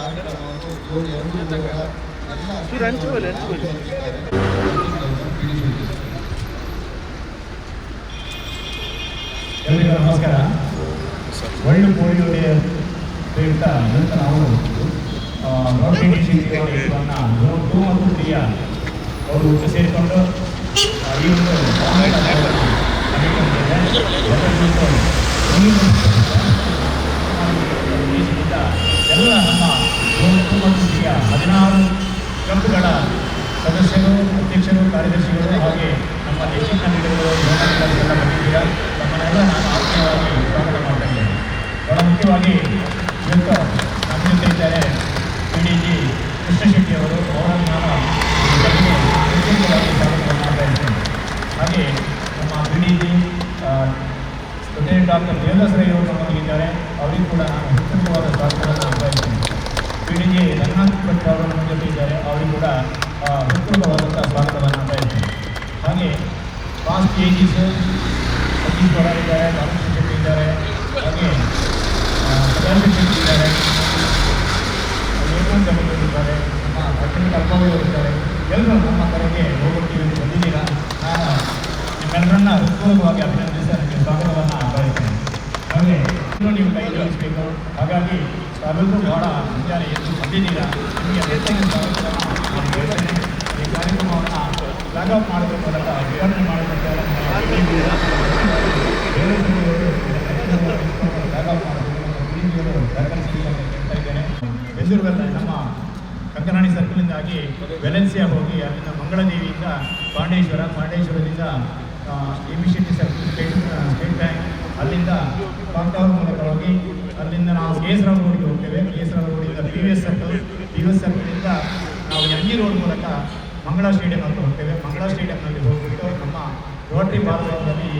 ಎಲ್ಲರಿಗೂ ನಮಸ್ಕಾರ. World polio day ಪ್ರಯುಕ್ತ ನಂತರ ನಾವು ಗೌರ್ಮೆಂಟ್ ಜೂನ್ 2 ಮತ್ತು 3 ಅವರು ಒಟ್ಟು ಸೇರಿಕೊಂಡು ಈ ಒಂದು ಎಲ್ಲ ನಮ್ಮ ಜೂನ್ 2 ಮತ್ತು 3 16 ಕ್ಲಬ್ಗಳ ಸದಸ್ಯರು, ಅಧ್ಯಕ್ಷರು, ಕಾರ್ಯದರ್ಶಿಗಳು ಹಾಗೆ ನಮ್ಮ ಹೆಚ್ಚಿನ ನೀಡುಗಳು ಎಲ್ಲ ಬಂದಿದ್ದೀರಾ. ನಮ್ಮನ್ನೆಲ್ಲ ನಾನು ಆತ್ಮೀಯವಾಗಿ ಸ್ವಾಗತ ಮಾಡ್ತಾ ಇದ್ದೇನೆ. ಬಹಳ ಮುಖ್ಯವಾಗಿ ಇವತ್ತು ನಮ್ಮ ಜೊತೆ ಇದ್ದಾರೆ PDG ಕೃಷ್ಣ ಶೆಟ್ಟಿ ಅವರು. ಅವರನ್ನು ನಾನು ಸ್ವಾಗತ ಮಾಡ್ತಾ ಇದ್ದೇನೆ. ಹಾಗೆ ನಮ್ಮ PDG ಡಾಕ್ಟರ್ ದೇವದಾಸರೈ ಅವರು ನಮ್ಮೊಂದಿಗಿದ್ದಾರೆ. ಅವರಿಗೂ ಕೂಡ ನಾನು ಹೃತ್ಪೂರ್ವಕವಾದ ಸ್ವಾಗತವನ್ನು ಮಾಡ್ತಾ ಇದ್ದೇನೆ. PDG ರಂಗನಾಥ್ ಭಟ್ ಅವರು ನಮ್ಮ ಜೊತೆ ಇದ್ದಾರೆ. ಅವರಿಗೂ ಕೂಡ ಹೃತ್ಪೂರ್ವಕವಾದಂಥ ಸ್ವಾಗತವನ್ನು ಮಾಡ್ತಾ ಇದ್ದೇನೆ. ಹಾಗೆ ಫಾಸ್ಟ್ ಏಜಿಸ್ ಸತೀಶ್ ಗೌಡ ಇದ್ದಾರೆ, ರಾಮಕೃಷ್ಣ ಶೆಟ್ಟಿ ಇದ್ದಾರೆ, ಹಾಗೆ ಶೆಟ್ಟಿ ಇದ್ದಾರೆ, ಇದ್ದಾರೆ, ನಮ್ಮ ಪಟ್ಟಣ ಅಲ್ಪವರು ಇದ್ದಾರೆ. ಎಲ್ಲರೂ ನಮ್ಮ ಕಡೆಗೆ ಹೋಗೋಟ್ಟಿಗೆ ಬಂದಿದ್ದೀರಾ. ನಾನು ನಿಮ್ಮೆಲ್ಲರನ್ನ ಹೃತ್ಪೂರ್ವಕವಾಗಿ ಅಭಿನಂದಿಸಿ ನನಗೆ ಸ್ವಾಗತವನ್ನು ಬಯಸ್ತೇನೆ. ಹಾಗೆ ನೀವು ಕೈ ಜೋಡಿಸಬೇಕು. ಹಾಗಾಗಿ ತಾವೆಲ್ಲರೂ ಬಹಳ ಮುಂಜಾನೆ ಎದ್ದು ಬಂದಿದ್ದೀರಾ. ನಿಮಗೆ ಹೆಚ್ಚಿನ ಸ್ವಾಗತವನ್ನು ನಾನು ಹೇಳ್ತೇನೆ. ಈ ಕಾರ್ಯಕ್ರಮವನ್ನು ಫ್ಲಾಗ್ ಆಫ್ ಮಾಡೋದ್ರ ಮೂಲಕ ವಿವರಣೆ ಮಾಡೋದಕ್ಕೆ ಫ್ಲಾಗ್ ಆಫ್ ಮಾಡೋದು ಹೇಳ್ತಾ ಇದ್ದೇನೆ. ಬೆಂದೂರುವೆಲ್ಲ ನಮ್ಮ ಕಂಕನಾಡಿ ಸರ್ಕಲಿಂದಾಗಿ ವೆಲೆನ್ಸಿಯಾ ಹೋಗಿ ಅಲ್ಲಿಂದ ಮಂಗಳದೇವಿಯಿಂದ ಪಾಂಡೇಶ್ವರದಿಂದ ABCT ಸರ್ಕಲ್ ಸ್ಟೇಟ್ ಬ್ಯಾಂಕ್, ಅಲ್ಲಿಂದ ಕಾಂಟವರ್ ಮೂಲಕ ಹೋಗಿ ಅಲ್ಲಿಂದ ನಾವು KS ರಾವ್ ರೋಡ್ಗೆ ಹೋಗ್ತೇವೆ. KS ರಾವ್ ರೋಡಿಂದ PVS ಸರ್ಕಲಿಂದ ನಾವು ಯಂಗಿ ರೋಡ್ ಮೂಲಕ ಮಂಗಳ ಸ್ಟೇಡಿಯಂ ಅಂತ ಹೋಗ್ತೇವೆ. ಮಂಗಳ ಸ್ಟೇಡಿಯಂನಲ್ಲಿ ಹೋಗ್ಬಿಟ್ಟು ನಮ್ಮ ರೋಟರಿ ಬಾಲ್ಭವನದಲ್ಲಿ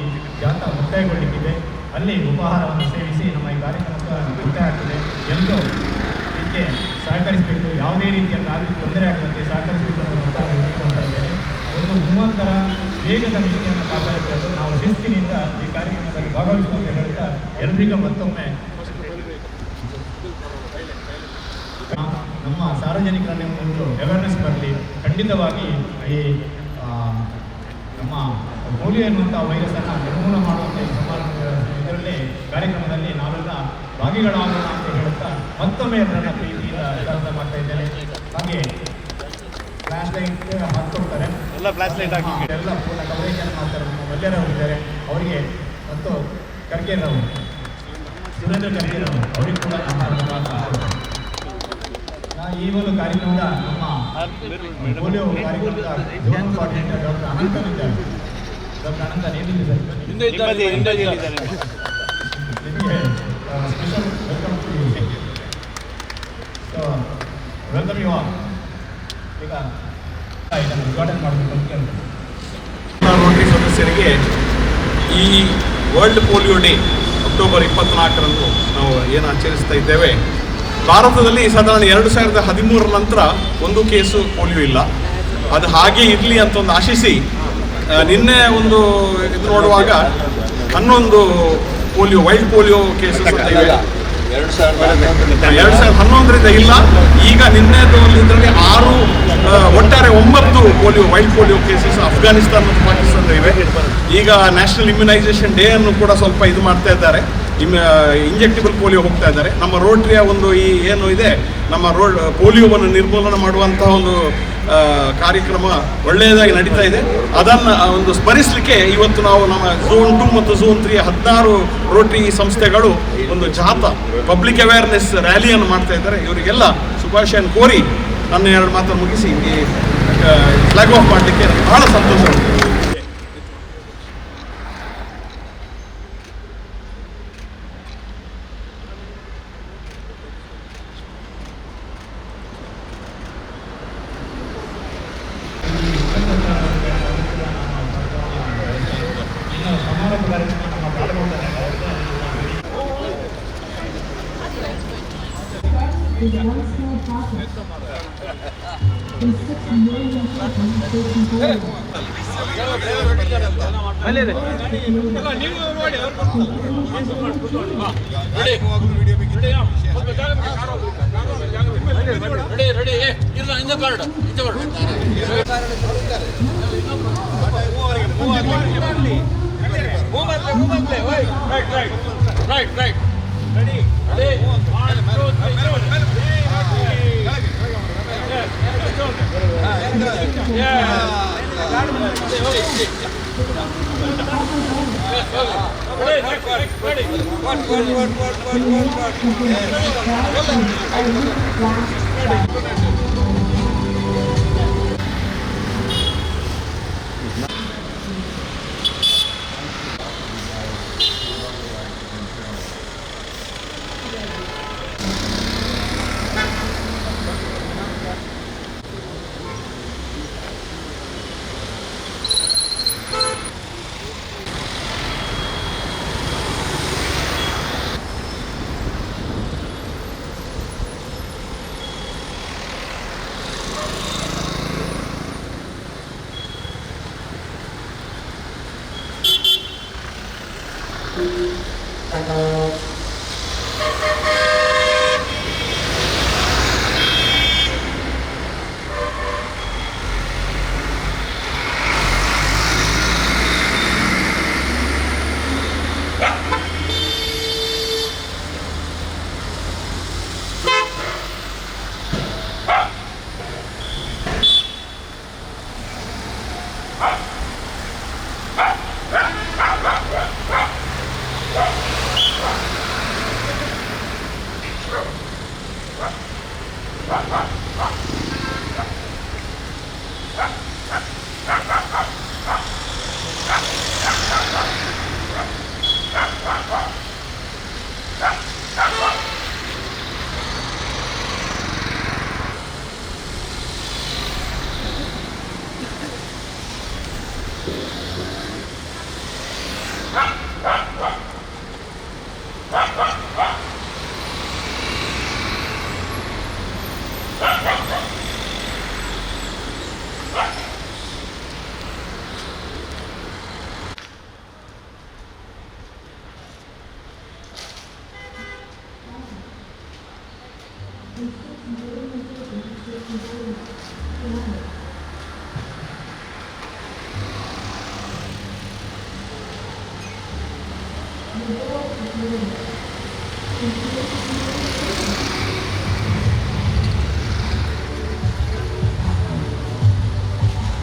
ಜಾಥಾ ಮುಕ್ತಾಯಗೊಳ್ಳಿಕ್ಕಿದೆ. ಅಲ್ಲಿ ಉಪಹಾರವನ್ನು ಸೇವಿಸಿ ನಮ್ಮ ಈ ಕಾರ್ಯಕ್ರಮಕ್ಕೆ ಮುಕ್ತಾಯ ಆಗ್ತದೆ. ಎಲ್ಲರೂ ಇದಕ್ಕೆ ಸಹಕರಿಸಬೇಕು. ಯಾವುದೇ ರೀತಿಯಲ್ಲಿ ಆಗಲಿ ತೊಂದರೆ ಆಗದಂತೆ ಸಹಕರಿಸಬೇಕು ಅಂತ ಇದ್ದೇನೆ. ಒಂದು ಮೂವತ್ತರ ವೇಗದ ಮಿತಿಯನ್ನು ಕಾಪಾಡಬೇಕು. ನಾವು ಶಿಸ್ತಿನಿಂದ ಈ ಕಾರ್ಯಕ್ರಮದಲ್ಲಿ ಭಾಗವಹಿಸುವಂತ ಹೇಳ್ತಾ ಎಲ್ಲರಿಗೂ ಮತ್ತೊಮ್ಮೆ ನಮ್ಮ ಸಾರ್ವಜನಿಕರಲ್ಲಿ ಒಂದು ಅವೇರ್ನೆಸ್ ಬರಲಿ. ಖಂಡಿತವಾಗಿ ಈ ನಮ್ಮ ಪೋಲಿಯೋ ಎನ್ನುವಂಥ ವೈರಸ್ಸನ್ನು ನಿರ್ಮೂಲನೆ ಮಾಡುವಂಥ ಈ ಇದರಲ್ಲಿ ಕಾರ್ಯಕ್ರಮದಲ್ಲಿ ನಾವೆಲ್ಲ ಭಾಗಿಗಳಾಗೋಣ ಅಂತ ಹೇಳುತ್ತಾ ಮತ್ತೊಮ್ಮೆ ಎಲ್ಲರನ್ನ ಪ್ರೀತಿಯಿಂದ ಸ್ವಾಗತ ಮಾಡ್ತಾ ಇದ್ದೇನೆ. ಹಾಗೆ ಫ್ಲಾಶ್ ಲೈಟ್ ಹಾಕ್ಕೊಡ್ತಾರೆ, ಎಲ್ಲ ಫ್ಲಾಶ್ ಲೈಟ್ ಹಾಕಿ ಎಲ್ಲ ಪೂರ್ಣ ಕವರೇಜನ್ನು ಮಾಡ್ತಾರೆ. ನಮ್ಮ ಮಲ್ಯರವರಿದ್ದಾರೆ, ಅವರಿಗೆ ಮತ್ತು ಕರ್ಕೇರವರು, ಸುರೇಂದ್ರ ಕರ್ಕೇರವರು, ಅವರಿಗೆ ಕೂಡ ಈ ಒಂದು ಕಾರ್ಯಕ್ರಮದ ನಮ್ಮ ಪೋಲಿಯೋ ಕಾರ್ಯಕ್ರಮದ ಜೋನ್ ಕೋಆರ್ಡಿನೇಟರ್ ಡಾಕ್ಟರ್ ಅನಂತನ್ ಇದ್ದಾರೆ. ಡಾಕ್ಟರ್ ಅನಂತನ್ ಏನಿದೆ ಸರ್, ನಿಮಗೆ special welcome to you. So welcome you all. ಈಗ ಇದನ್ನು ಉದ್ಘಾಟನೆ ಮಾಡಬೇಕು ಅಂತ ಕೇಳ್ತೀನಿ. ರೋಟರಿ ಸದಸ್ಯರಿಗೆ ಈ ವರ್ಲ್ಡ್ ಪೋಲಿಯೋ ಡೇ ಅಕ್ಟೋಬರ್ 24ರಂದು ನಾವು ಏನು ಆಚರಿಸ್ತಾ ಇದ್ದೇವೆ. ಭಾರತದಲ್ಲಿ ಸಾಧಾರಣ 2013 ನಂತರ ಒಂದು ಕೇಸು ಪೋಲಿಯೋ ಇಲ್ಲ. ಅದು ಹಾಗೆ ಇರಲಿ ಅಂತ ಒಂದು ಆಶಿಸಿ ನಿನ್ನೆ ಒಂದು ಇದು ನೋಡುವಾಗ 11 ಪೋಲಿಯೋ ವೈಲ್ಡ್ ಪೋಲಿಯೋ ಕೇಸಸ್ ಅಂತ ಇವೆ. 2011ರಿಂದ ಇಲ್ಲ. ಈಗ ನಿನ್ನೆದು ಇದರಲ್ಲಿ 6 ಒಟ್ಟಾರೆ 9 polio wild polio cases Afghanistan ಮತ್ತು ಪಾಕಿಸ್ತಾನ ಇವೆ. ಈಗ ನ್ಯಾಷನಲ್ ಇಮ್ಯುನೈಸೇಷನ್ ಡೇ ಅನ್ನು ಕೂಡ ಸ್ವಲ್ಪ ಇದು ಮಾಡ್ತಾ ಇದ್ದಾರೆ. ಇಂಜೆಕ್ಟಿಬಲ್ ಪೋಲಿಯೋ ಹೋಗ್ತಾ ಇದ್ದಾರೆ. ನಮ್ಮ ರೋಟರಿಯ ಒಂದು ಈ ಏನು ಇದೆ ನಮ್ಮ ಪೋಲಿಯೋವನ್ನು ನಿರ್ಮೂಲನೆ ಮಾಡುವಂತಹ ಒಂದು ಕಾರ್ಯಕ್ರಮ ಒಳ್ಳೆಯದಾಗಿ ನಡೀತಾ ಇದೆ. ಅದನ್ನು ಒಂದು ಸ್ಮರಿಸಲಿಕ್ಕೆ ಇವತ್ತು ನಾವು ನಮ್ಮ ಝೋನ್ 2 ಮತ್ತು ಝೋನ್ 3 16 ರೋಟರಿ ಸಂಸ್ಥೆಗಳು ಒಂದು ಜಾಥಾ ಪಬ್ಲಿಕ್ ಅವೇರ್ನೆಸ್ ರ್ಯಾಲಿಯನ್ನು ಮಾಡ್ತಾ ಇದ್ದಾರೆ. ಇವರಿಗೆಲ್ಲ ಶುಭಾಶಯನ ಕೋರಿ ನನ್ನ 2 ಮಾತನ್ನು ಮುಗಿಸಿ ಈ ಫ್ಲಾಗ್ ಆಫ್ ಮಾಡಲಿಕ್ಕೆ ಬಹಳ ಸಂತೋಷ. is one small process. In 6 million people taking part.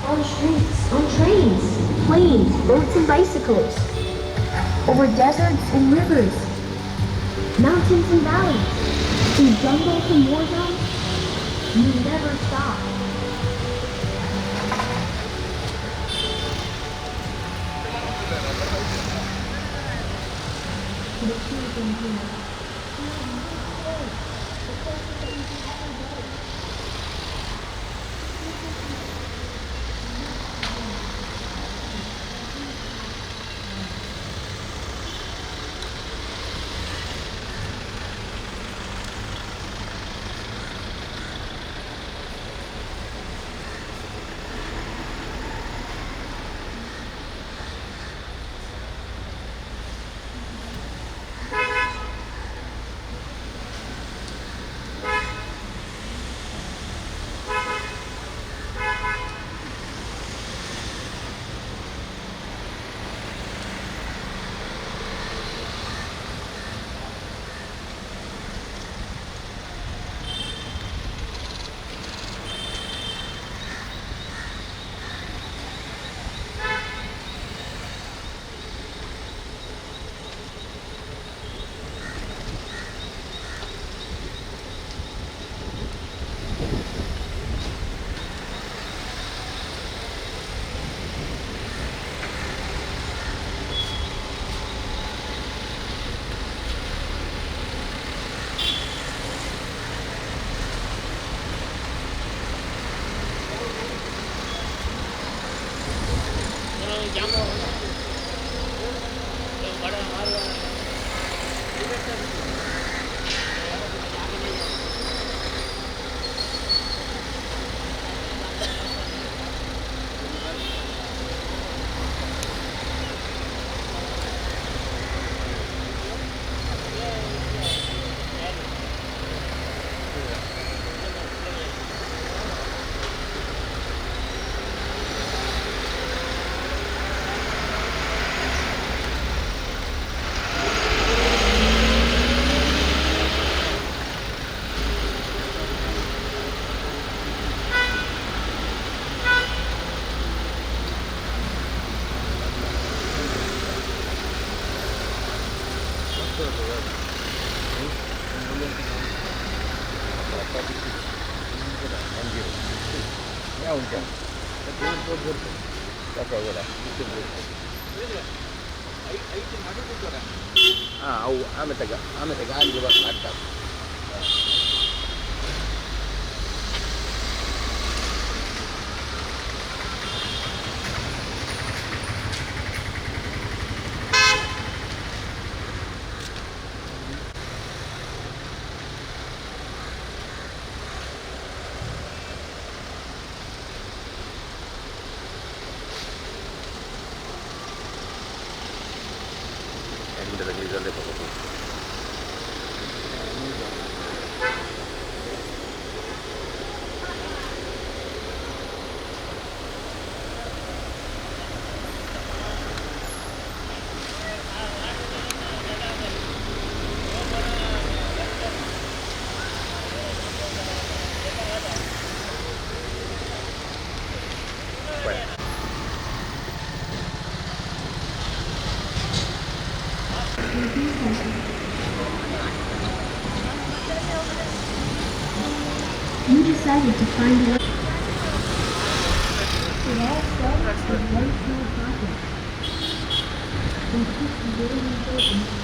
On streets, on trains, planes, boats and bicycles, over deserts and rivers, mountains and valleys, through jungles and war zones, you never stop. ಉಂಟು ಹಾಂ ಅವು ಆಮೇಲೆ ಗಾಳಿಗೆ ಬರ್ತಾ ಇದರಲ್ಲೇ ಬರೋದು. You decided to find one. It all starts with one small pocket. And keep the building open.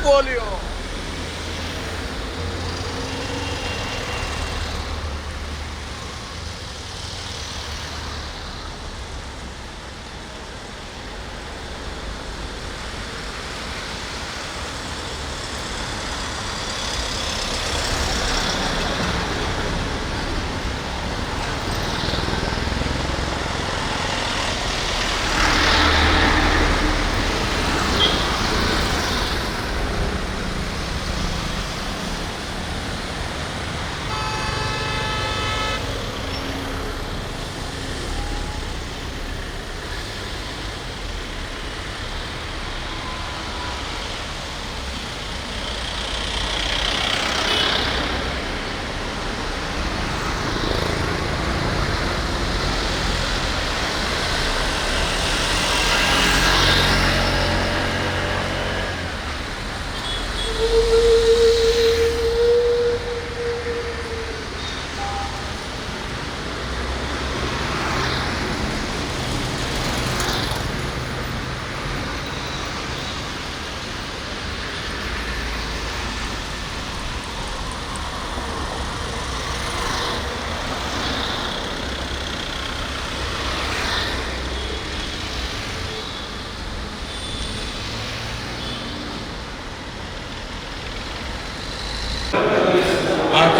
polio.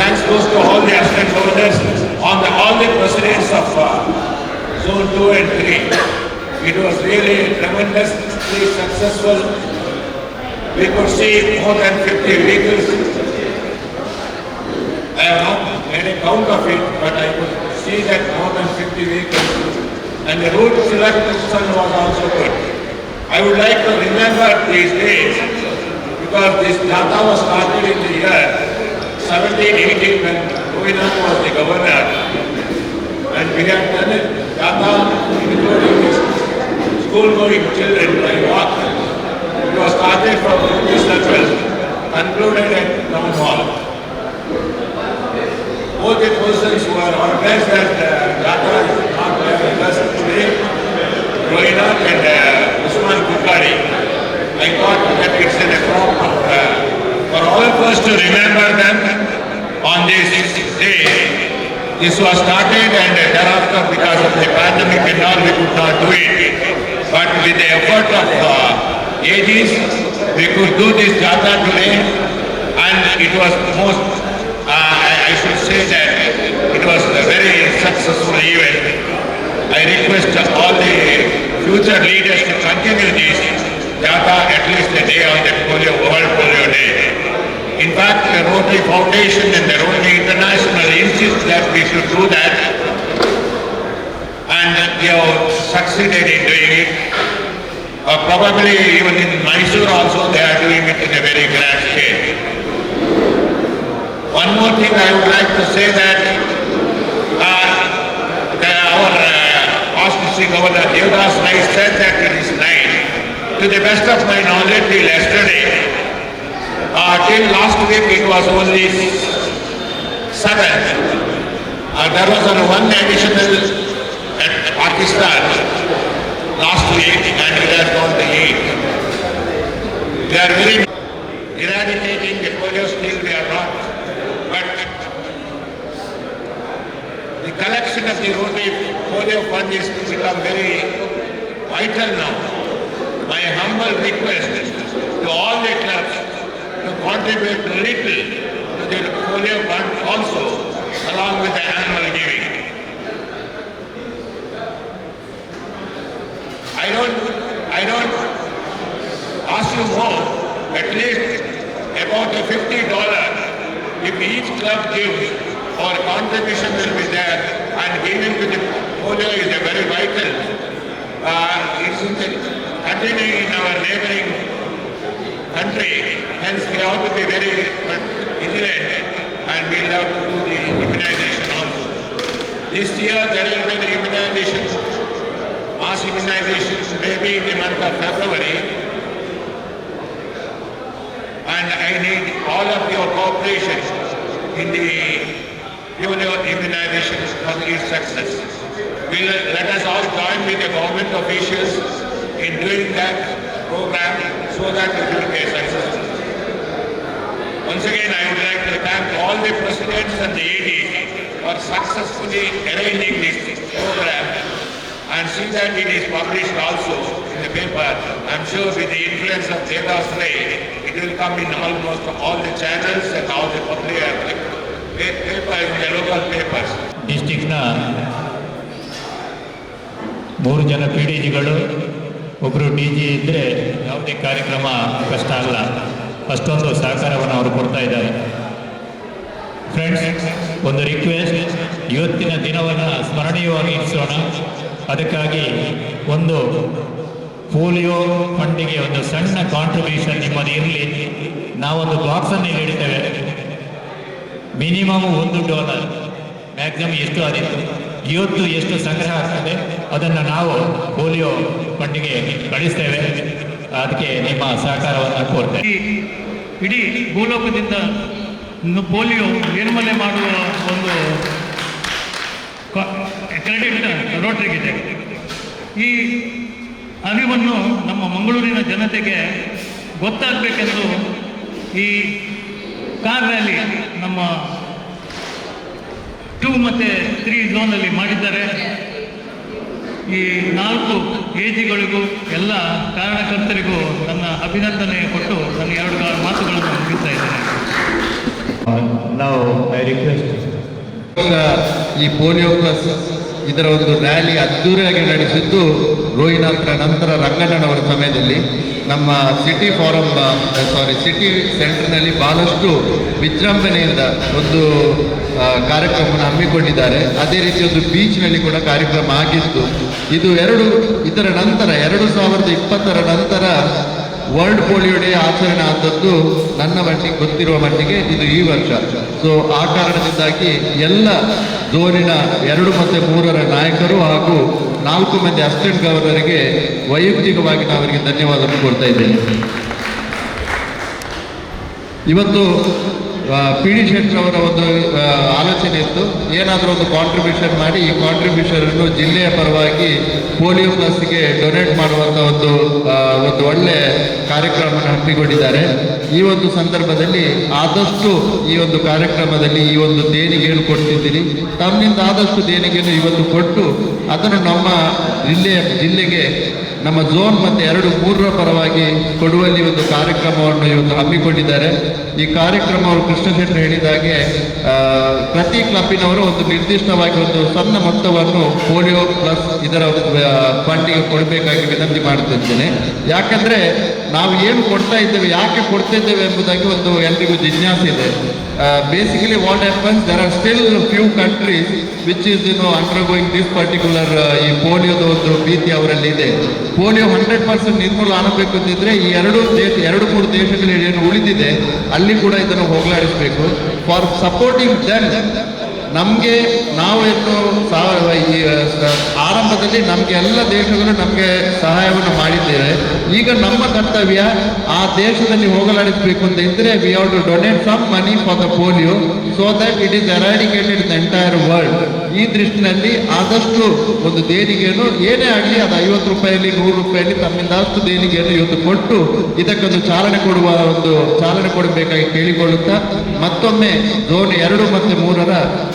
Thanks goes to all the assistant governors on all the presidents of zone 2 and 3. It was really tremendously successful. We could see more than 50 vehicles. I have not made a count of it, but I could see that more than 50 vehicles. And the route selection was also good. I would like to remember these days because this jata was started in the year 1718 when Rohinath was the governor, and we have done it jata including school-going children by walk. It was started from the circle, concluded at Town Hall. Both the persons who are organized as jata are with us today, Rohinath and Usman Kukari. I thought that it's an appropriate for all of us to remember them on this day. This was started and thereafter because of the pandemic and all we could not do it. But with the effort of ages, we could do this jata today, and it was most, I should say that it was a very successful event. I request all the future leaders to continue this jata at least a day on the World Polio Day. In fact, the Rotary Foundation and the Rotary International insist that we should do that, and we have succeeded in doing it. Probably even in Mysore also they are doing it in a very grand scale. One more thing I would like to say that our Auspicious Governor Devdas Rai said that it is night. To the best of my knowledge, till yesterday, till last week it was only 7. There was one additional at Pakistan last week and it has gone to 8. They are very eradicating the polio still they are not. But the collection of the Rotary polio fund is to become very vital now. My humble request to all the clubs to contribute a little to the polio fund also, along with the annual giving. I don't ask you more, at least about $50. If each club gives, our contribution will be there, and giving to the polio is a very vital. It's continuing in our neighboring country, hence we have to be very vigilant and we will have to do the immunization also. This year there will be the immunization, mass immunizations maybe in the month of February, and I need all of your cooperation in the polio immunizations for its success. Let us all join with the government officials in doing that program so that it will be successful. Once again, I would like to thank all the presidents and the ADs for successfully arranging this program and see that it is published also in the paper. I'm sure with the influence of Devdas Rai, it will come in almost all the channels and all the public papers, the local papers. ಡಿಸ್ಟಿಕ್ನ 3 ಜನ PDGಗಳು, ಒಬ್ಬರು DG ಇದ್ದರೆ ಯಾವುದೇ ಕಾರ್ಯಕ್ರಮ ಕಷ್ಟ ಆಗಲ್ಲ. ಅಷ್ಟೊಂದು ಸಹಕಾರವನ್ನು ಅವರು ಕೊಡ್ತಾ ಇದ್ದಾರೆ. ಫ್ರೆಂಡ್ಸ್, ಒಂದು ರಿಕ್ವೆಸ್ಟ್, ಇವತ್ತಿನ ದಿನವನ್ನು ಸ್ಮರಣೀಯವಾಗಿ ಇರಿಸೋಣ. ಅದಕ್ಕಾಗಿ ಒಂದು ಪೋಲಿಯೋ ಫಂಡಿಗೆ ಒಂದು ಸಣ್ಣ ಕಾಂಟ್ರಿಬ್ಯೂಷನ್ ನಿಮ್ಮದು ಇರಲಿ. ನಾವೊಂದು ಬಾಕ್ಸನ್ನು ಇಲ್ಲಿ ಇಡ್ತೇವೆ. ಮಿನಿಮಮ್ $1, ಮ್ಯಾಕ್ಸಿಮಮ್ ಎಷ್ಟು ಆದಿತ್ತು, ಇವತ್ತು ಎಷ್ಟು ಸಂಗ್ರಹ ಆಗ್ತದೆ ಅದನ್ನು ನಾವು ಪೋಲಿಯೋ ಫಂಡಿಗೆ ಕಳಿಸ್ತೇವೆ. ಅದಕ್ಕೆ ನಿಮ್ಮ ಸಹಕಾರವನ್ನು ಕೋರ್ತೇವೆ. ಇಡೀ ಭೂಲೋಕದಿಂದ ಪೋಲಿಯೋ ನಿರ್ಮೂಲನೆ ಮಾಡುವ ಒಂದು ಕ್ರೆಡಿಟ್ ರೋಟರಿಗಿದೆ. ಈ ಅರಿವನ್ನು ನಮ್ಮ ಮಂಗಳೂರಿನ ಜನತೆಗೆ ಗೊತ್ತಾಗಬೇಕೆಂದು ಈ ಕಾರ್ ರ್ಯಾಲಿ ನಮ್ಮ 2 ಮತ್ತು 3 ಝೋನಲ್ಲಿ ಮಾಡಿದ್ದಾರೆ. ಈ 4 AGಗಳಿಗೂ ಎಲ್ಲ ಕಾರಣಕರ್ತರಿಗೂ ನನ್ನ ಅಭಿನಂದನೆ ಕೊಟ್ಟು ನನ್ನ 2 ಮಾತುಗಳನ್ನು ಮುಗಿಸ್ತಾ ಇದ್ದೇನೆ. ನಾವು ಐ ರಿಕ್ವೆಸ್ಟ್ ಈ ಪೋಲಿಯೋ ಪ್ಲಸ್ ಇದರ ಒಂದು ರ್ಯಾಲಿ ಅದ್ದೂರಿಯಾಗಿ ನಡೆಸಿದ್ದು ರೋಹಿನಾಥ್ರ ನಂತರ ರಂಗಣ್ಣನವರ ಸಮಯದಲ್ಲಿ ನಮ್ಮ ಸಿಟಿ ಸಿಟಿ ಸೆಂಟರ್ನಲ್ಲಿ ಬಹಳಷ್ಟು ವಿಜೃಂಭಣೆಯಿಂದ ಒಂದು ಕಾರ್ಯಕ್ರಮವನ್ನು ಹಮ್ಮಿಕೊಂಡಿದ್ದಾರೆ. ಅದೇ ರೀತಿ ಒಂದು ಬೀಚ್ನಲ್ಲಿ ಕೂಡ ಕಾರ್ಯಕ್ರಮ ಆಗಿತ್ತು. ಇದು ಇದರ ನಂತರ 2020 ನಂತರ ವರ್ಲ್ಡ್ ಪೋಲಿಯೋ ಡೇ ಆಚರಣೆ ಆದದ್ದು ನನ್ನ ಮಟ್ಟಿಗೆ ಗೊತ್ತಿರುವ ಮಟ್ಟಿಗೆ ಇದು ಈ ವರ್ಷ. ಸೊ ಆ ಕಾರಣದಿಂದಾಗಿ ಎಲ್ಲ ಝೋನಿನ 2 ಮತ್ತು 3ರ ನಾಯಕರು ಹಾಗೂ 4 ಮಂದಿ ಅಸಿಸ್ಟೆಂಟ್ ಗವರ್ನರಿಗೆ ವೈಯಕ್ತಿಕವಾಗಿ ನಾನು ಅವರಿಗೆ ಧನ್ಯವಾದವನ್ನು ಕೊಡ್ತಾ ಇದ್ದೇನೆ. ಇವತ್ತು ಪಿ ಡಿ ಶೆಟ್ಟರವರ ಒಂದು ಆಲೋಚನೆ ಇತ್ತು, ಏನಾದರೂ ಒಂದು ಕಾಂಟ್ರಿಬ್ಯೂಷನ್ ಮಾಡಿ ಈ ಕಾಂಟ್ರಿಬ್ಯೂಷನನ್ನು ಜಿಲ್ಲೆಯ ಪರವಾಗಿ ಪೋಲಿಯೋ ಪ್ಲಸ್ಗೆ ಡೊನೇಟ್ ಮಾಡುವಂಥ ಒಂದು ಒಳ್ಳೆ ಕಾರ್ಯಕ್ರಮವನ್ನು ಹಮ್ಮಿಕೊಂಡಿದ್ದಾರೆ. ಈ ಒಂದು ಸಂದರ್ಭದಲ್ಲಿ ಆದಷ್ಟು ಈ ಒಂದು ಕಾರ್ಯಕ್ರಮದಲ್ಲಿ ಈ ಒಂದು ದೇಣಿಗೆಯನ್ನು ಕೊಡ್ತಿದ್ದೀರಿ. ತಮ್ಮಿಂದ ಆದಷ್ಟು ದೇಣಿಗೆಯನ್ನು ಇವತ್ತು ಕೊಟ್ಟು ಅದನ್ನು ನಮ್ಮ ಜಿಲ್ಲೆಗೆ ನಮ್ಮ ಝೋನ್ ಮತ್ತು 2-3ರ ಪರವಾಗಿ ಕೊಡುವಲ್ಲಿ ಒಂದು ಕಾರ್ಯಕ್ರಮವನ್ನು ಇವತ್ತು ಹಮ್ಮಿಕೊಂಡಿದ್ದಾರೆ. ಈ ಕಾರ್ಯಕ್ರಮವರು ಕೃಷ್ಣ ಶೆಟ್ಟರು ಹೇಳಿದಾಗೆ ಪ್ರತಿ ಕ್ಲಬ್ಬಿನವರು ಒಂದು ನಿರ್ದಿಷ್ಟವಾಗಿ ಒಂದು ಸಣ್ಣ ಮೊತ್ತವನ್ನು ಪೋಲಿಯೋ ಪ್ಲಸ್ ಇದರ ಫಂಡಿಗೆ ಕೊಡಬೇಕಾಗಿ ವಿನಂತಿ ಮಾಡುತ್ತಿದ್ದೇನೆ. ಯಾಕಂದರೆ ನಾವು ಏನು ಕೊಡ್ತಾ ಇದ್ದೇವೆ, ಯಾಕೆ ಕೊಡ್ತಾ ಇದ್ದೇವೆ ಎಂಬುದಾಗಿ ಒಂದು ಎಲ್ರಿಗೂ ಜಿಜ್ಞಾಸೆ ಇದೆ. Basically what happens, there are still few countries which is undergoing this particular ಈ ಪೋಲಿಯೋದ ಒಂದು ಭೀತಿ ಅವರಲ್ಲಿ ಇದೆ. ಪೋಲಿಯೋ 100% ನಿರ್ಮೂಲ ಆಗಬೇಕು ಅಂತಿದ್ರೆ ಈ 2-3 ದೇಶಗಳು ಏನು ಉಳಿದಿದೆ ಅಲ್ಲಿ ಕೂಡ ಇದನ್ನು ಹೋಗಲಾಡಿಸಬೇಕು. ಫಾರ್ ಸಪೋರ್ಟಿಂಗ್ ದೆಮ್ ನಮಗೆ ನಾವೇನು ಈ ಆರಂಭದಲ್ಲಿ ನಮಗೆ ಎಲ್ಲ ದೇಶಗಳು ನಮಗೆ ಸಹಾಯವನ್ನು ಮಾಡಿದ್ದೇವೆ. ಈಗ ನಮ್ಮ ಕರ್ತವ್ಯ ಆ ದೇಶದಲ್ಲಿ ಹೋಗಲಾಡಿಸಬೇಕು ಅಂತ ಇದ್ದರೆ we have to donate some money for the polio so that it is eradicated the entire world. ಈ ದೃಷ್ಟಿನಲ್ಲಿ ಆದಷ್ಟು ಒಂದು ದೇಣಿಗೆಯನ್ನು ಏನೇ ಆಗಲಿ ಅದು 50 ರೂಪಾಯಲ್ಲಿ 100 ರೂಪಾಯಲ್ಲಿ ತಮ್ಮಿಂದ ಅಷ್ಟು ದೇಣಿಗೆಯನ್ನು ಇವತ್ತು ಕೊಟ್ಟು ಇದಕ್ಕೊಂದು ಚಾಲನೆ ಕೊಡಬೇಕಾಗಿ ಕೇಳಿಕೊಳ್ಳುತ್ತಾ ಮತ್ತೊಮ್ಮೆ ಝೋನ್ 2 ಮತ್ತು 3ರ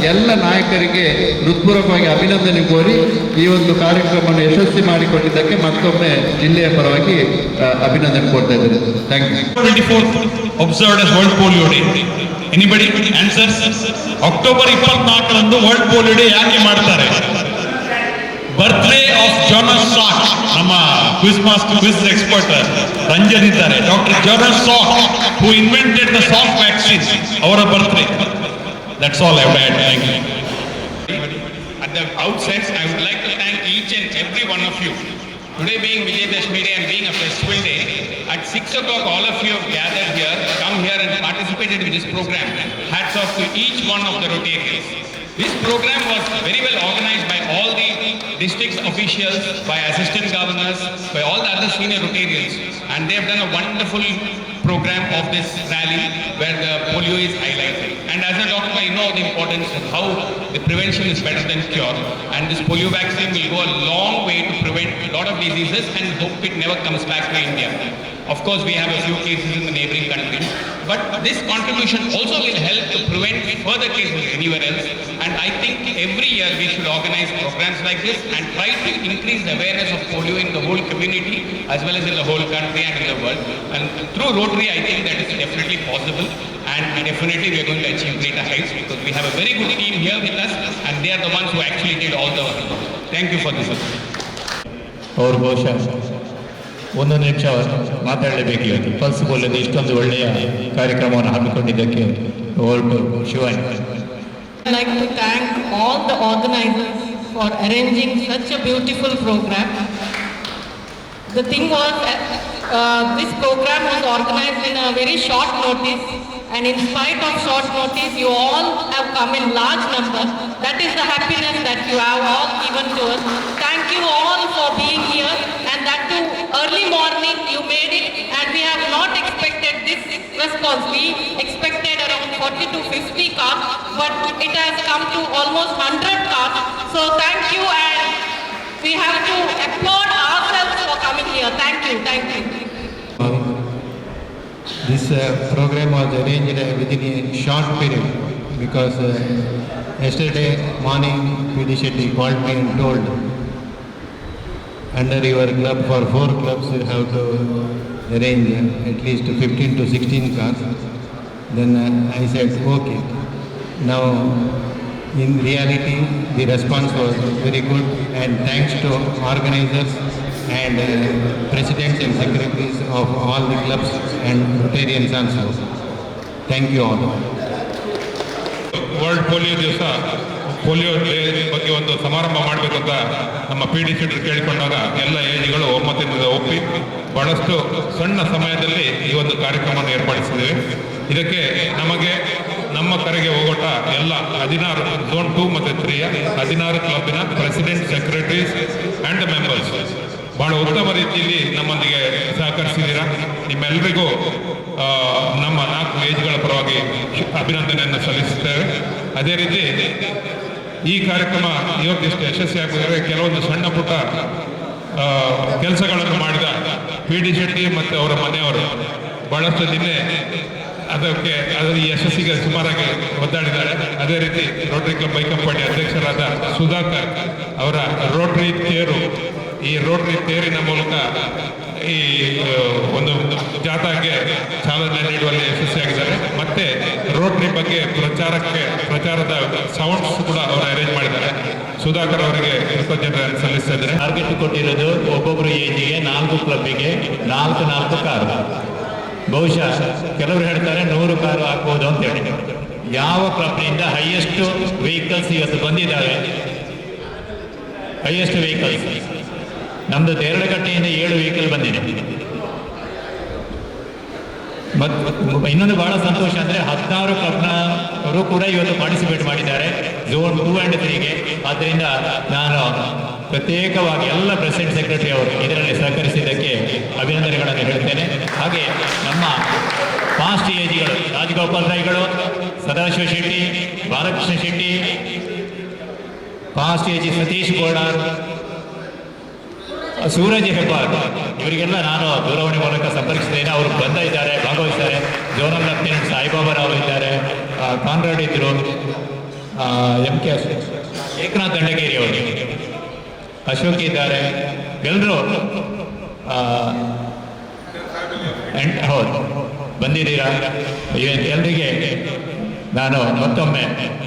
ಎಲ್ಲ ನಾಯಕರಿಗೆ ಹೃತ್ಪೂರ್ವಕವಾಗಿ ಅಭಿನಂದನೆ ಕೋರಿ ಈ ಒಂದು ಕಾರ್ಯಕ್ರಮವನ್ನು ಯಶಸ್ವಿ ಮಾಡಿಕೊಂಡಿದ್ದಕ್ಕೆ ಮತ್ತೊಮ್ಮೆ ಜಿಲ್ಲೆಯ ಪರವಾಗಿ ಅಭಿನಂದನೆ ಕೊಡ್ತಾ ಇದ್ದಾರೆ. Thank you. 24th observed as World Polio Day. Anybody answers? October 24ರಂದು ವರ್ಲ್ಡ್ ಪೋಲಿಯೋ ಡೇ ಯಾಕೆ ಮಾಡ್ತಾರೆ? ಬರ್ತ್ಡೇ ಆಫ್ ಜೋನಸ್ ಸಾಕ್. ನಮ್ಮ ಕ್ವಿಜ್ ಎಕ್ಸ್ಪರ್ಟ್ ರಂಜನ್ ಇದ್ದಾರೆ, ಡಾಕ್ಟರ್ ಜೋನಸ್ ಸಾಕ್, ಹೂ ಇನ್ವೆಂಟೆಡ್ ದ ಸಾಕ್ ವ್ಯಾಕ್ಸಿನ್, ಅವರ birthday. That's all I have to add. Thank you. At the outset, I would like to thank each and every one of you. Today being Vijayadashmi Day and being a festival day, at 6 o'clock all of you have gathered here, come here and participated in this program. Hats off to each one of the Rotarians. This program was very well organized by all the district officials, by assistant governors, by all the other senior Rotarians, and they have done a wonderful program of this rally where the polio is highlighted. And as a doctor, I know the importance of how the prevention is better than cure, and this polio vaccine will go a long way to prevent a lot of diseases and hope it never comes back to India. Of course, we have a few cases in the neighboring countries, but this contribution also will help to prevent further cases anywhere else. And I think every year we should organize programs like this and try to increase the awareness of polio in the whole community as well as in the whole country and in the world. And through Rotary, I think that is definitely possible, and definitely we are going to achieve greater heights because we have a very good team here with us, and they are the ones who actually did all the work. Thank you for this. ಅವರು ಬಹುಶಃ 1 ನಿಮಿಷ ಮಾತಾಡಲೇಬೇಕು. ಇವತ್ತು pulse ಪೋಲಿಯೋದ ಇಷ್ಟೊಂದು ಒಳ್ಳೆಯ ಕಾರ್ಯಕ್ರಮವನ್ನು ಹಮ್ಮಿಕೊಂಡಿದ್ದಕ್ಕೆ Shivani. I'd like to thank all the organizers for arranging such a beautiful program. The thing was, this program was organized in a very short notice, and in spite of short notice, you all have come in large numbers. That is the happiness that you have all given to us. Thank you all for being here, and that too early morning you made it, and we have not expected this response. We expected around 40 to 50 cars, but it has come to almost 100 cars. So thank you, and we have to applaud ourselves for coming here. Thank you, thank you. This program was arranged within a short period because yesterday morning P.D. Shetty called me and told, under your club for 4 clubs you have to arrange at least 15 to 16 cars. Then I said okay. Now in reality the response was very good, and thanks to organizers and presidents and secretaries of all the clubs and Rotarians also. Thank you all. World polio ದಿವಸ polio day ಬಗ್ಗೆ ಒಂದು ಸಮಾರಂಭ ಮಾಡಬೇಕಂತ ನಮ್ಮ PD ಶೆಟ್ಟರು ಕೇಳಿಕೊಂಡಾಗ ಎಲ್ಲ ಏಜ್ಗಳು ಒಮ್ಮತದಿಂದ ಒಪ್ಪಿ ಬಹಳಷ್ಟು ಸಣ್ಣ ಸಮಯದಲ್ಲಿ ಈ ಒಂದು ಕಾರ್ಯಕ್ರಮವನ್ನು ಏರ್ಪಡಿಸಿದ್ದೇವೆ. ಇದಕ್ಕೆ ನಮಗೆ ನಮ್ಮ ಕರೆಗೆ ಹೋಗೋಟ ಎಲ್ಲ 16 ಝೋನ್ 2 ಮತ್ತು 3ಯ 16 ಕ್ಲಬ್ಬಿನ ಪ್ರೆಸಿಡೆಂಟ್, ಸೆಕ್ರೆಟರೀಸ್ ಆ್ಯಂಡ್ ಮೆಂಬರ್ಸ್ ಬಹಳ ಉತ್ತಮ ರೀತಿಯಲ್ಲಿ ನಮ್ಮೊಂದಿಗೆ ಸಹಕರಿಸಿದ್ದೀರಾ. ನಿಮ್ಮೆಲ್ಲರಿಗೂ ನಮ್ಮ 4 ಏಜ್ಗಳ ಪರವಾಗಿ ಅಭಿನಂದನೆಯನ್ನು ಸಲ್ಲಿಸುತ್ತೇವೆ. ಅದೇ ರೀತಿ ಈ ಕಾರ್ಯಕ್ರಮ ಇವತ್ತಿಷ್ಟು ಯಶಸ್ವಿಯಾಗಿದ್ದರೆ ಕೆಲವೊಂದು ಸಣ್ಣ ಪುಟ್ಟ ಕೆಲಸಗಳನ್ನು ಮಾಡಿದ PD ಶೆಟ್ಟಿ ಮತ್ತು ಅವರ ಮನೆಯವರು ಬಹಳಷ್ಟು ನಿನ್ನೆ ಅದರ ಯಶಸ್ಸಿಗೆ ಸುಮಾರಾಗಿ ಒದ್ದಾಡಿದ್ದಾರೆ. ಅದೇ ರೀತಿ ರೋಟರಿ ಕ್ಲಬ್ ಬೈಕಂಪನಿ ಅಧ್ಯಕ್ಷರಾದ ಸುಧಾಕರ್ ಅವರ ರೋಟರಿ ತೇರು, ಈ ರೋಟರಿ ತೇರಿನ ಮೂಲಕ ಈ ಒಂದು ಜಾಥಾಗೆ ಚಾಲನೆ ನೀಡುವಲ್ಲಿ ಯಶಸ್ವಿಯಾಗಿದ್ದಾರೆ. ಮತ್ತೆ ರೋಟರಿ ಬಗ್ಗೆ ಪ್ರಚಾರದ ಸೌಂಡ್ಸ್ ಕೂಡ ಅವರು ಅರೇಂಜ್ ಮಾಡಿದ್ದಾರೆ. ಸುಧಾಕರ್ ಅವರಿಗೆ ಕೃತಜ್ಞತೆಯನ್ನು ಸಲ್ಲಿಸ್ತಾ ಇದ್ದಾರೆ. ಟಾರ್ಗೆಟ್ ಕೊಟ್ಟಿರೋದು ಒಬ್ಬೊಬ್ಬರು ಏಜಿಗೆ 4 ಕ್ಲಬ್ಬಿಗೆ 4 ಕಾರು. ಬಹುಶಃ ಕೆಲವರು ಹೇಳ್ತಾರೆ 100 ಕಾರು ಹಾಕ್ಬೋದು ಅಂತ ಹೇಳಿ. ಯಾವ ಕ್ಲಬ್ನಿಂದ ಹೈಯೆಸ್ಟ್ ವೆಹಿಕಲ್ಸ್ ಇವತ್ತು ಬಂದಿದ್ದಾವೆ? ಹೈಯೆಸ್ಟ್ ವೆಹಿಕಲ್ಸ್ ನಮ್ಮದು ದೇರಳಕಟ್ಟೆಯಿಂದ 7 ವೆಹಿಕಲ್ ಬಂದಿದೆ. ಮತ್ತು ಇನ್ನೊಂದು ಬಹಳ ಸಂತೋಷ ಅಂದರೆ 16 ಕ್ಲಬ್ನವರು ಕೂಡ ಇವತ್ತು ಪಾರ್ಟಿಸಿಪೇಟ್ ಮಾಡಿದ್ದಾರೆ ಝೋನ್ 2 and 3ಗೆ. ಆದ್ದರಿಂದ ನಾನು ಪ್ರತ್ಯೇಕವಾಗಿ ಎಲ್ಲ ಪ್ರೆಸಿಡೆಂಟ್, ಸೆಕ್ರೆಟರಿ ಅವರು ಇದರಲ್ಲಿ ಸಹಕರಿಸಿದ್ದಕ್ಕೆ ಅಭಿನಂದನೆಗಳನ್ನು ಹೇಳ್ತೇನೆ. ಹಾಗೆ ನಮ್ಮ ಫಾಸ್ಟ್ ಏಜಿಗಳು ರಾಜಗೋಪಾಲ್ ರೈಗಳು, ಸದಾಶಿವ ಶೆಟ್ಟಿ, ಬಾಲಕೃಷ್ಣ ಶೆಟ್ಟಿ, ಫಾಸ್ಟ್ ಏಜಿ ಸತೀಶ್ ಗೋಡಾರ್, ಸೂರಜ್ ಹೆಬ್ಬಾರ್, ಇವರಿಗೆಲ್ಲ ನಾನು ದೂರವಾಣಿ ಮೂಲಕ ಸಂಪರ್ಕಿಸಿದ್ದೇನೆ. ಅವರು ಇದ್ದಾರೆ, ಭಾಗವಹಿಸ್ತಾರೆ. ಝೋನಲ್ ಲೆಫ್ಟಿನೆಂಟ್ ಸಾಯಿಬಾಬಾರಾವ್ ಇದ್ದಾರೆ, ಕಾನ್ರಾಡ್ ಇದ್ದರು, MK ಏಕನಾಥ್ ದಂಡಗೇರಿ ಅವರು, ಅಶೋಕ್ ಇದ್ದಾರೆ. ಎಲ್ಲರೂ ಹೌದು ಬಂದಿದ್ದೀರಾ. ಎಲ್ಲರಿಗೆ ನಾನು ಮತ್ತೊಮ್ಮೆ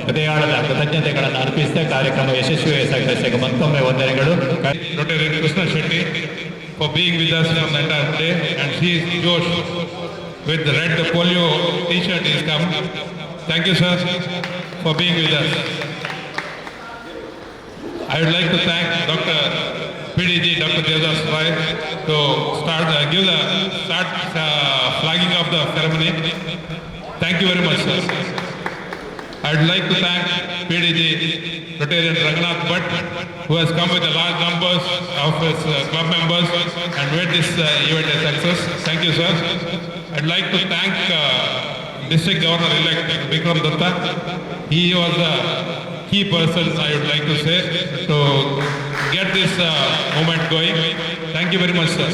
ಹೃದಯಾಳದ ಕೃತಜ್ಞತೆಗಳನ್ನು ಅರ್ಪಿಸಿದ ಕಾರ್ಯಕ್ರಮ ಯಶಸ್ವಿಯಾಗಿ ಸಹಕರಿಸಿದ ಮತ್ತೊಮ್ಮೆ ವಂದನೆಗಳು. Rotary Krishna Shetty for being with us from the entire day, and she is Josh with the red polio T-shirt is come. Thank you, sir, for being with us. I would like to thank Dr. PDG, Dr. Devadas Rai, to give the flagging of the ceremony. Thank you very much, sir. I would like to thank PDG Rotarian Raghunath Bhatt, who has come with a large numbers of his club members and made this event a success. Thank you, sir. I'd like to thank District Governor-elect Vikram Datta. He was a key person, I would like to say, to get this movement going. Thank you very much, sir.